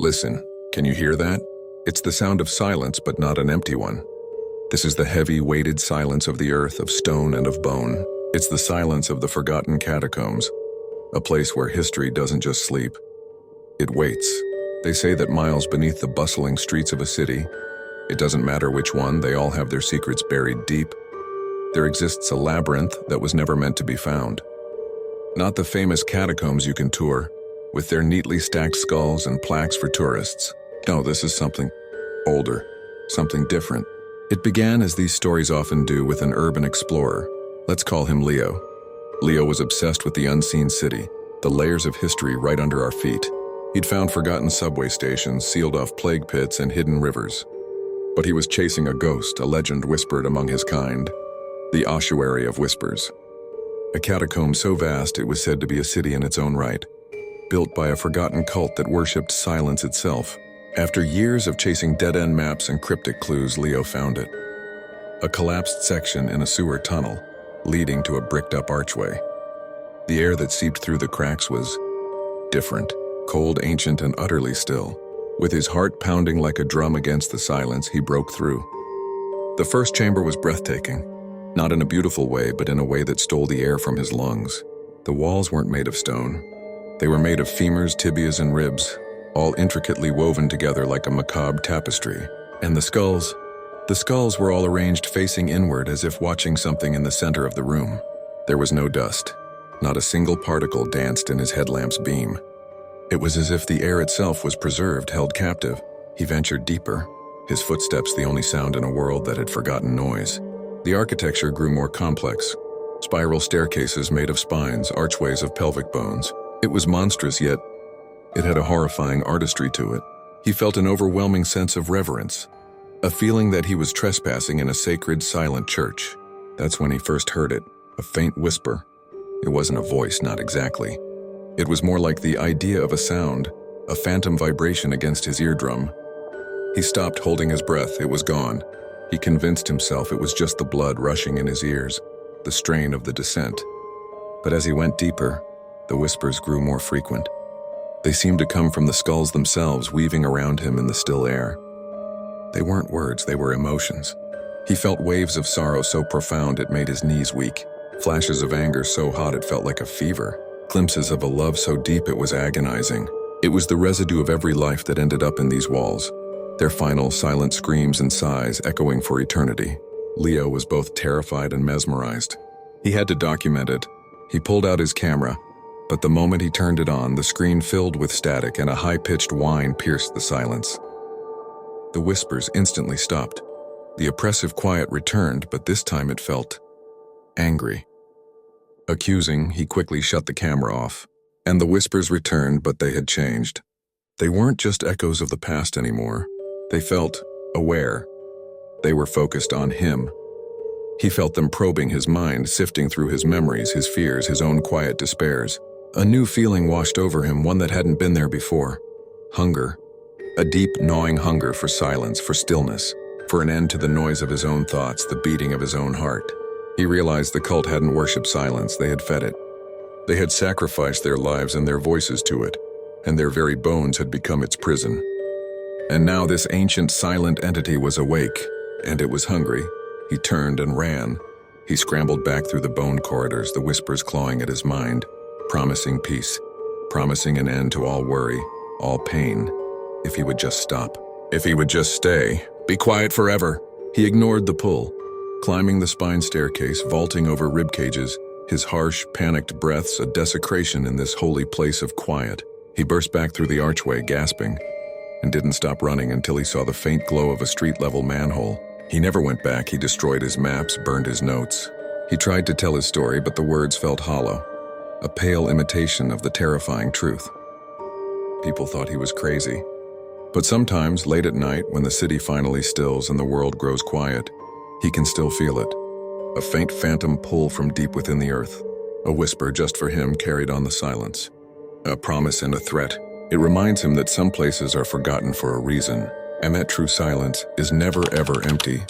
Listen, can you hear that? It's the sound of silence, but not an empty one. This is the heavy, weighted silence of the earth, of stone and of bone. It's the silence of the forgotten catacombs, a place where history doesn't just sleep. It waits. They say that miles beneath the bustling streets of a city, it doesn't matter which one, they all have their secrets buried deep. There exists a labyrinth that was never meant to be found. Not the famous catacombs you can tour, with their neatly stacked skulls and plaques for tourists. No, this is something older, something different. It began, as these stories often do, with an urban explorer. Let's call him Leo. Leo was obsessed with the unseen city, the layers of history right under our feet. He'd found forgotten subway stations, sealed off plague pits, and hidden rivers. But he was chasing a ghost, a legend whispered among his kind, the ossuary of whispers. A catacomb so vast it was said to be a city in its own right, built by a forgotten cult that worshipped silence itself. After years of chasing dead-end maps and cryptic clues, Leo found it. A collapsed section in a sewer tunnel, leading to a bricked-up archway. The air that seeped through the cracks was different, cold, ancient, and utterly still. With his heart pounding like a drum against the silence, he broke through. The first chamber was breathtaking, not in a beautiful way, but in a way that stole the air from his lungs. The walls weren't made of stone. They were made of femurs, tibias, and ribs, all intricately woven together like a macabre tapestry. And the skulls were all arranged facing inward, as if watching something in the center of the room. There was no dust. Not a single particle danced in his headlamp's beam. It was as if the air itself was preserved, held captive. He ventured deeper, his footsteps the only sound in a world that had forgotten noise. The architecture grew more complex. Spiral staircases made of spines, archways of pelvic bones. It was monstrous, yet it had a horrifying artistry to it. He felt an overwhelming sense of reverence, a feeling that he was trespassing in a sacred, silent church. That's when he first heard it, a faint whisper. It wasn't a voice, not exactly. It was more like the idea of a sound, a phantom vibration against his eardrum. He stopped, holding his breath. It was gone. He convinced himself it was just the blood rushing in his ears, the strain of the descent. But as he went deeper, the whispers grew more frequent. They seemed to come from the skulls themselves, weaving around him in the still air. They weren't words, they were emotions. He felt waves of sorrow so profound it made his knees weak, flashes of anger so hot it felt like a fever, glimpses of a love so deep it was agonizing. It was the residue of every life that ended up in these walls, their final silent screams and sighs echoing for eternity. Leo was both terrified and mesmerized. He had to document it. He pulled out his camera, but the moment he turned it on, the screen filled with static and a high-pitched whine pierced the silence. The whispers instantly stopped. The oppressive quiet returned, but this time it felt angry. Accusing, he quickly shut the camera off. And the whispers returned, but they had changed. They weren't just echoes of the past anymore. They felt aware. They were focused on him. He felt them probing his mind, sifting through his memories, his fears, his own quiet despairs. A new feeling washed over him, one that hadn't been there before. Hunger. A deep, gnawing hunger for silence, for stillness, for an end to the noise of his own thoughts, the beating of his own heart. He realized the cult hadn't worshipped silence, they had fed it. They had sacrificed their lives and their voices to it, and their very bones had become its prison. And now this ancient, silent entity was awake, and it was hungry. He turned and ran. He scrambled back through the bone corridors, the whispers clawing at his mind, promising peace, promising an end to all worry, all pain. If he would just stop. If he would just stay. Be quiet forever. He ignored the pull, climbing the spine staircase, vaulting over rib cages, his harsh, panicked breaths a desecration in this holy place of quiet. He burst back through the archway, gasping, and didn't stop running until he saw the faint glow of a street-level manhole. He never went back. He destroyed his maps, burned his notes. He tried to tell his story, but the words felt hollow, a pale imitation of the terrifying truth. People thought he was crazy. But sometimes, late at night, when the city finally stills and the world grows quiet, he can still feel it. A faint phantom pull from deep within the earth. A whisper just for him carried on the silence. A promise and a threat. It reminds him that some places are forgotten for a reason, and that true silence is never ever empty.